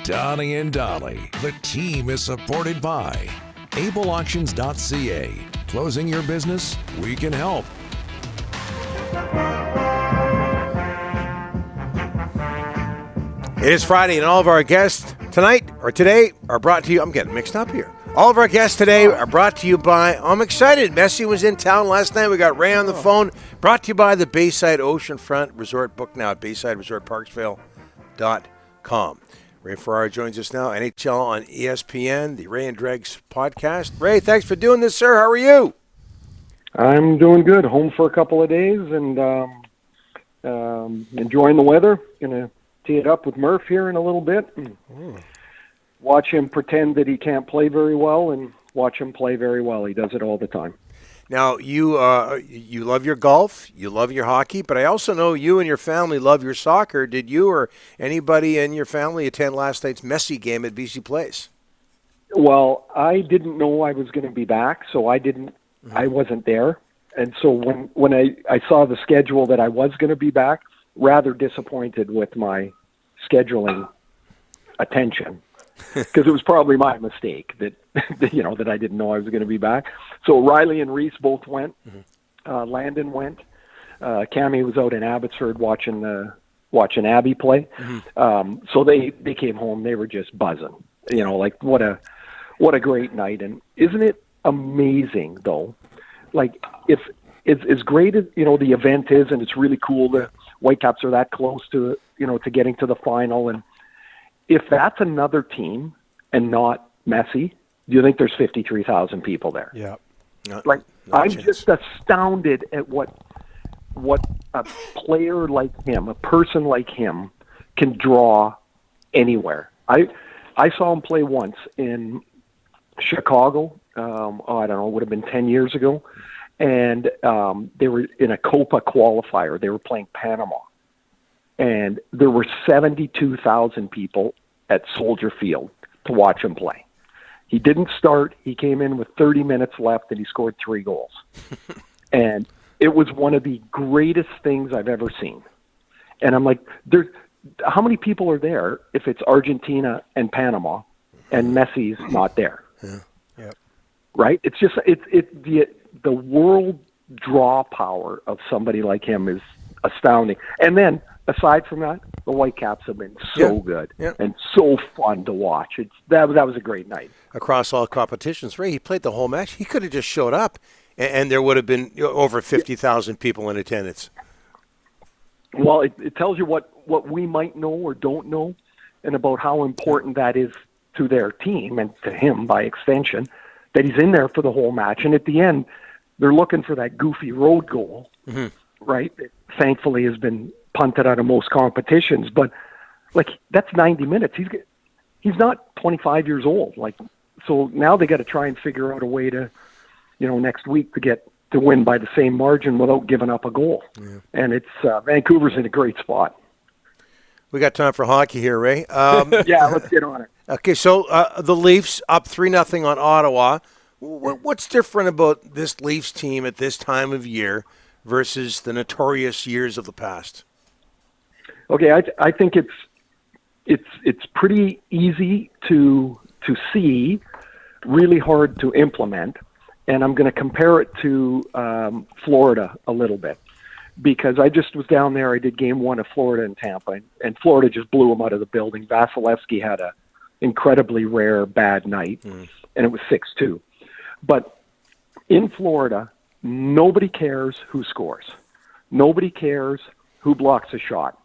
Donnie and Dolly. The team is supported by ableauctions.ca. Closing your business? We can help. It is Friday, and all of our guests tonight or today are brought to you. I'm getting mixed up here. All of our guests today are brought to you by, I'm excited. Messi was in town last night. We got Ray on the phone. Brought to you by the Bayside Oceanfront Resort. Book now at BaysideResortParksville.com. Ray Ferraro joins us now, NHL on ESPN, the Ray and Dregs podcast. Ray, thanks for doing this, sir. How are you? I'm doing good. Home for a couple of days and enjoying the weather. Going to tee it up with Murph here in a little bit. Watch him pretend that he can't play very well and watch him play very well. He does it all the time. Now, you love your golf, you love your hockey, but I also know you and your family love your soccer. Did you or anybody in your family attend last night's Messi game at BC Place? Well, I didn't know I was going to be back, so I wasn't there. And so when I saw the schedule that I was going to be back, rather disappointed with my scheduling attention. Because it was probably my mistake that that I didn't know I was going to be back. So Riley and Reese both went. Landon went. Cammy was out in Abbotsford watching Abby play. So they came home. They were just buzzing. Like what a great night. And isn't it amazing though? Like if it's as great as the event is, and it's really cool that Whitecaps are that close to to getting to the final. And if that's another team and not Messi, do you think there's 53,000 people there? Yeah. I'm just astounded at what a player like him, a person like him, can draw anywhere. I saw him play once in Chicago. I don't know, it would have been 10 years ago. And they were in a Copa qualifier. They were playing Panama. And there were 72,000 people at Soldier Field to watch him play. He didn't start. He came in with 30 minutes left, and he scored 3 goals. And it was one of the greatest things I've ever seen. And I'm like, how many people are there if it's Argentina and Panama and Messi's not there? Yeah. Yep. Right? It's just the world draw power of somebody like him is astounding. And then aside from that, the Whitecaps have been so good and so fun to watch. That was a great night. Across all competitions, Ray, he played the whole match. He could have just showed up, and there would have been over 50,000 people in attendance. Well, it tells you what we might know or don't know, and about how important that is to their team and to him by extension, that he's in there for the whole match. And at the end, they're looking for that goofy road goal, right? It thankfully has been punted out of most competitions, but that's 90 minutes. He's not 25 years old. So now they got to try and figure out a way to, next week to win by the same margin without giving up a goal. Yeah. And it's Vancouver's in a great spot. We got time for hockey here, Ray. Yeah, let's get on it. Okay, so the Leafs up 3-0 on Ottawa. What's different about this Leafs team at this time of year versus the notorious years of the past? Okay, I think it's pretty easy to see, really hard to implement, and I'm going to compare it to Florida a little bit because I just was down there. I did Game 1 of Florida and Tampa, and Florida just blew them out of the building. Vasilevsky had a incredibly rare bad night, and it was 6-2. But in Florida, nobody cares who scores. Nobody cares who blocks a shot.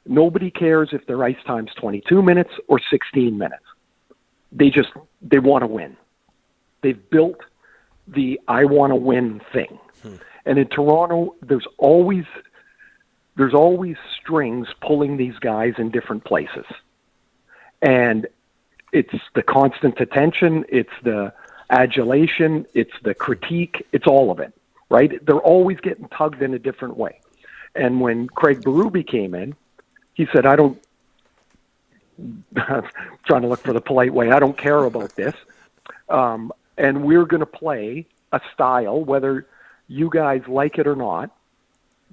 Nobody cares if their ice time's 22 minutes or 16 minutes. They want to win. They've built the I want to win thing. And in Toronto, there's always strings pulling these guys in different places. And it's the constant attention, it's the adulation, it's the critique, it's all of it, right? They're always getting tugged in a different way. And when Craig Berube came in, he said, I'm trying to look for the polite way, I don't care about this. And we're going to play a style, whether you guys like it or not,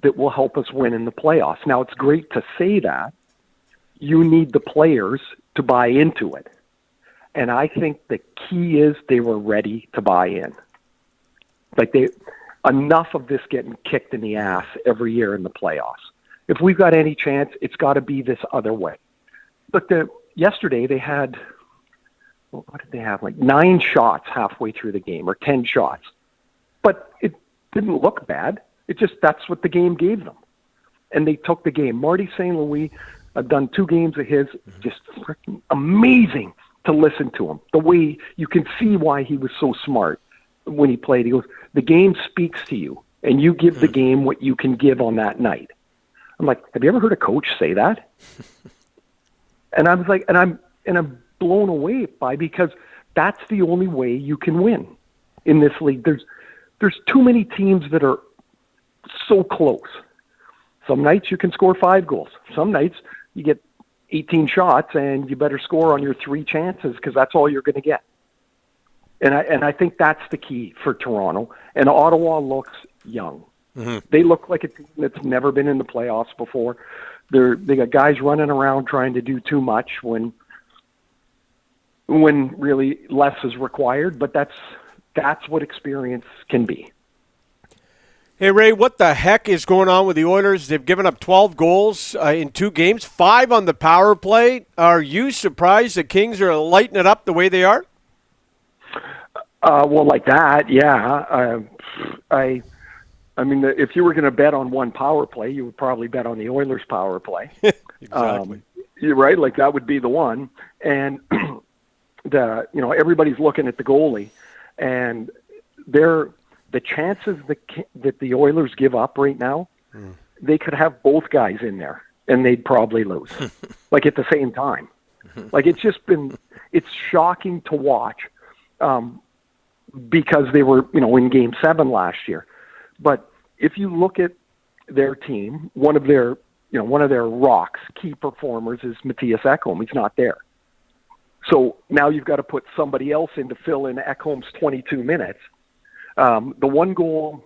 that will help us win in the playoffs. Now, it's great to say that. you need the players to buy into it. And I think the key is they were ready to buy in. Like enough of this getting kicked in the ass every year in the playoffs. If we've got any chance, it's got to be this other way. But yesterday they had, what did they have? Like 9 shots halfway through the game, or 10 shots. But it didn't look bad. That's what the game gave them. And they took the game. Marty St. Louis, I've done 2 games of his, just freaking amazing to listen to him. The way you can see why he was so smart when he played. He goes, the game speaks to you, and you give the game what you can give on that night. I'm like, have you ever heard a coach say that? And I was like, and I'm blown away because that's the only way you can win in this league. There's too many teams that are so close. Some nights you can score 5 goals. Some nights you get 18 shots and you better score on your 3 chances because that's all you're going to get. And I think that's the key for Toronto. And Ottawa looks young. Mm-hmm. They look like a team that's never been in the playoffs before. They got guys running around trying to do too much when really less is required. But that's what experience can be. Hey, Ray, what the heck is going on with the Oilers? They've given up 12 goals in 2 games, 5 on the power play. Are you surprised the Kings are lighting it up the way they are? Well, like that, yeah. I mean, if you were going to bet on one power play, you would probably bet on the Oilers power play. Exactly. You're right. Like that would be the one. And everybody's looking at the goalie, and the chances that the Oilers give up right now, they could have both guys in there, and they'd probably lose, like at the same time. Like it's shocking to watch, because they were, in Game 7 last year. But if you look at their team, one of their rocks, key performers is Matthias Ekholm. He's not there. So now you've got to put somebody else in to fill in Ekholm's 22 minutes. The one goal,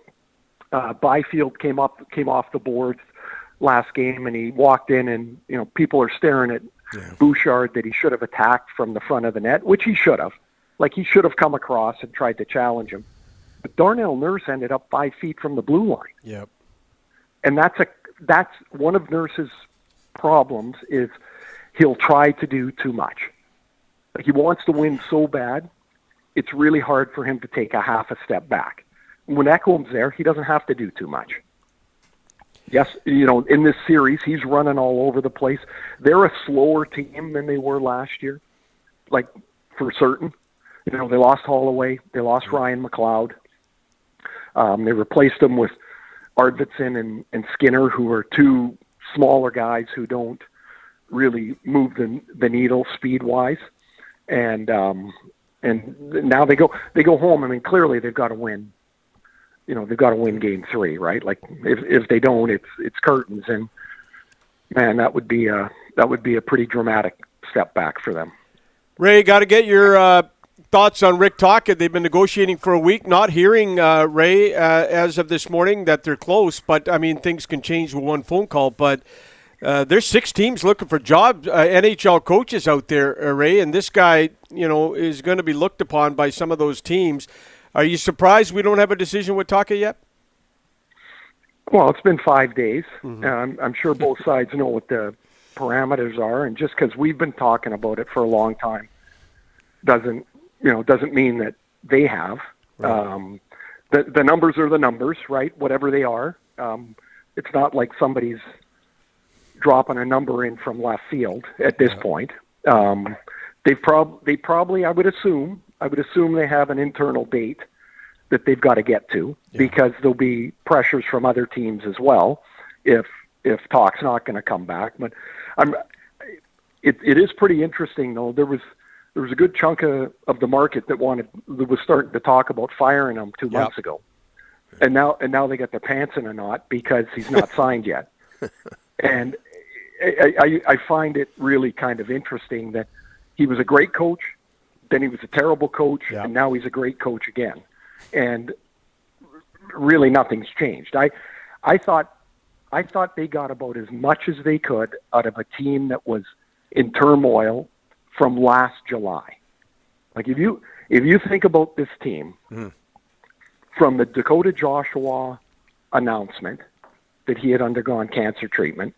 Byfield came off the boards last game, and he walked in, and people are staring at Bouchard that he should have attacked from the front of the net, which he should have. Like he should have come across and tried to challenge him. But Darnell Nurse ended up 5 feet from the blue line. Yep. And that's one of Nurse's problems is he'll try to do too much. Like he wants to win so bad, it's really hard for him to take a half a step back. When Ekholm's there, he doesn't have to do too much. Yes, in this series, he's running all over the place. They're a slower team than they were last year, like for certain. They lost Holloway. They lost Ryan McLeod. They replaced them with Arvidsson and Skinner, who are 2 smaller guys who don't really move the needle speed-wise. And now they go home. I mean, clearly they've got to win. They've got to win Game 3, right? Like if they don't, it's curtains. And man, that would be a pretty dramatic step back for them. Ray, got to get your thoughts on Rick Tocchet. They've been negotiating for a week, not hearing, Ray, as of this morning that they're close. But, I mean, things can change with one phone call. But there's 6 teams looking for jobs, NHL coaches out there, Ray. And this guy, is going to be looked upon by some of those teams. Are you surprised we don't have a decision with Tocchet yet? Well, it's been 5 days. Mm-hmm. I'm sure both sides know what the parameters are. And just because we've been talking about it for a long time doesn't mean that they have. Right. The numbers are the numbers, right? Whatever they are. It's not like somebody's dropping a number in from left field at this point. They probably, I would assume they have an internal date that they've got to get to, because there'll be pressures from other teams as well if Talk's not going to come back. But it is pretty interesting, though. There was a good chunk of the market that was starting to talk about firing him 2 months ago, and now they got their pants in a knot because he's not signed yet. And I find it really kind of interesting that he was a great coach, then he was a terrible coach, and now he's a great coach again. And really, nothing's changed. I thought they got about as much as they could out of a team that was in turmoil from last July. Like if you think about this team from the Dakota Joshua announcement that he had undergone cancer treatment,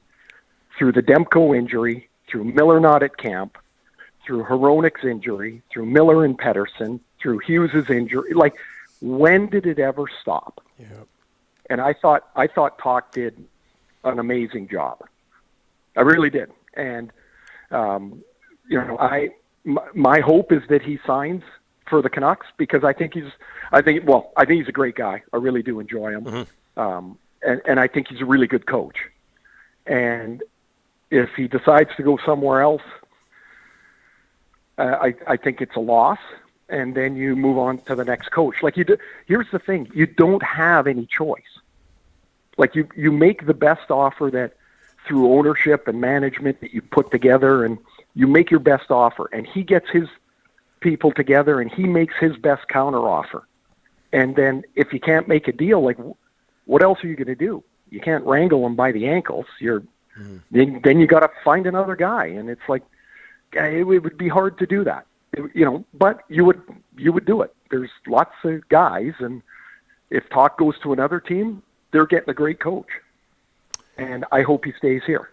through the Demko injury, through Miller not at camp, through Hronik's injury, through Miller and Pettersson, through Hughes's injury, like when did it ever stop? Yep. And I thought Toc did an amazing job. I really did. And my hope is that he signs for the Canucks because I think he's a great guy. I really do enjoy him. And I think he's a really good coach. And if he decides to go somewhere else, I think it's a loss. And then you move on to the next coach. Here's the thing. You don't have any choice. Like you make the best offer that through ownership and management that you put together, and you make your best offer, and he gets his people together and he makes his best counter offer. And then if you can't make a deal, like what else are you going to do? You can't wrangle him by the ankles. Then you got to find another guy. And it's like, it would be hard to do that, but you would do it. There's lots of guys. And if Toc goes to another team, they're getting a great coach. And I hope he stays here.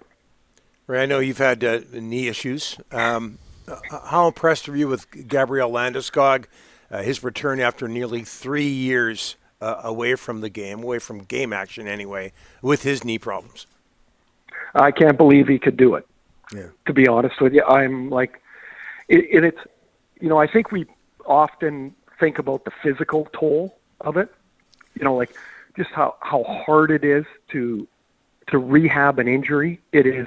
Ray, I know you've had knee issues. How impressed were you with Gabriel Landeskog, his return after nearly 3 years away from game action anyway, with his knee problems? I can't believe he could do it. Yeah. To be honest with you, I'm like, it's, I think we often think about the physical toll of it, like just how hard it is to rehab an injury. It is,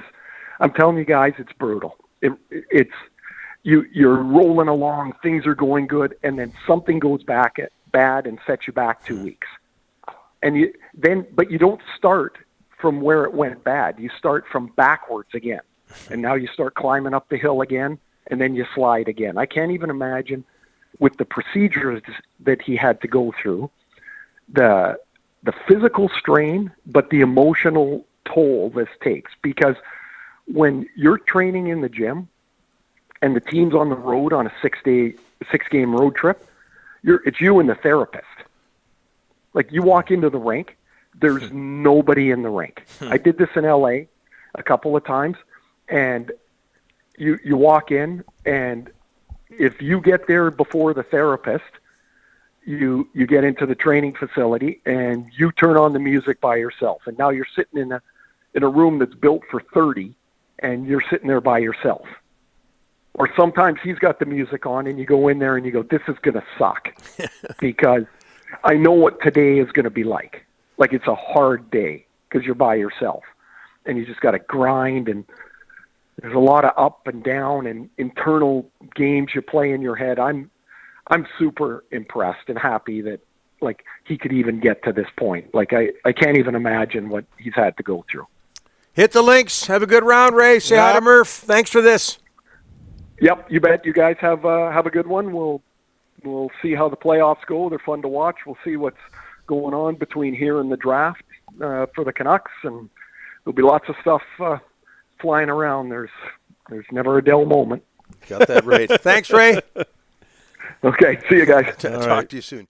I'm telling you guys, it's brutal. It's you're rolling along, things are going good, and then something goes bad and sets you back 2 weeks. And but you don't start from where it went bad. You start from backwards again. And now you start climbing up the hill again, and then you slide again. I can't even imagine with the procedures that he had to go through, the physical strain, but the emotional toll this takes. Because when you're training in the gym and the team's on the road on a 6-game road trip, it's you and the therapist. Like you walk into the rink, there's nobody in the rink. I did this in LA a couple of times, and you walk in, and if you get there before the therapist, you get into the training facility and you turn on the music by yourself. And now you're sitting in a room that's built for 30, and you're sitting there by yourself. Or sometimes he's got the music on and you go in there and you go, this is going to suck because I know what today is going to be like. Like it's a hard day because you're by yourself and you just got to grind, and there's a lot of up and down and internal games you play in your head. I'm super impressed and happy that like he could even get to this point. Like I can't even imagine what he's had to go through. Hit the links. Have a good round, Ray. Say hi to Murph. Thanks for this. Yep, you bet. You guys have a good one. We'll see how the playoffs go. They're fun to watch. We'll see what's going on between here and the draft for the Canucks, and there'll be lots of stuff flying around. There's never a dull moment. Got that right. Thanks, Ray. Okay, see you guys. Talk to you soon.